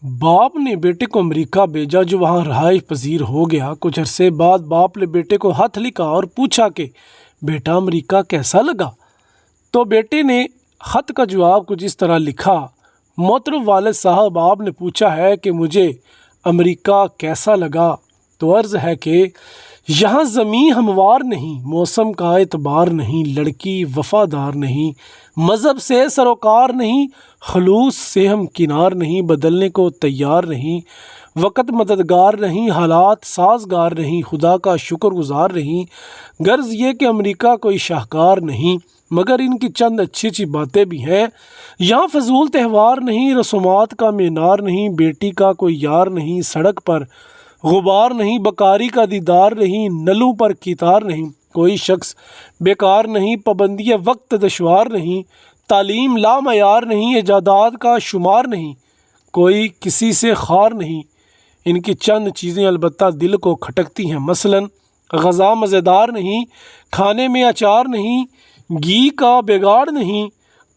باپ نے بیٹے کو امریکہ بھیجا جو وہاں رہائش پذیر ہو گیا۔ کچھ عرصے بعد باپ نے بیٹے کو خط لکھا اور پوچھا کہ بیٹا امریکہ کیسا لگا؟ تو بیٹے نے خط کا جواب کچھ اس طرح لکھا: محترم والد صاحب، آپ نے پوچھا ہے کہ مجھے امریکہ کیسا لگا، تو عرض ہے کہ یہاں زمین ہموار نہیں، موسم کا اعتبار نہیں، لڑکی وفادار نہیں، مذہب سے سروکار نہیں، خلوص سے ہم کنار نہیں، بدلنے کو تیار نہیں، وقت مددگار نہیں، حالات سازگار نہیں، خدا کا شکر گزار نہیں۔ غرض یہ کہ امریکہ کوئی شاہکار نہیں، مگر ان کی چند اچھی باتیں بھی ہیں۔ یہاں فضول تہوار نہیں، رسومات کا مینار نہیں، بیٹی کا کوئی یار نہیں، سڑک پر غبار نہیں، بکاری کا دیدار نہیں، نلوں پر کتار نہیں، کوئی شخص بیکار نہیں، پابندی وقت دشوار نہیں، تعلیم لامعیار نہیں، ایجادات کا شمار نہیں، کوئی کسی سے خوار نہیں۔ ان کی چند چیزیں البتہ دل کو کھٹکتی ہیں، مثلاً غذا مزیدار نہیں، کھانے میں اچار نہیں، گھی کا بگاڑ نہیں،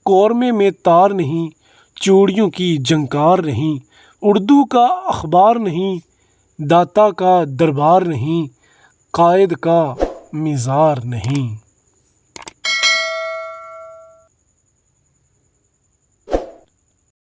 قورمے میں تار نہیں، چوڑیوں کی جھنکار نہیں، اردو کا اخبار نہیں، داتا کا دربار نہیں، قائد کا مزار نہیں۔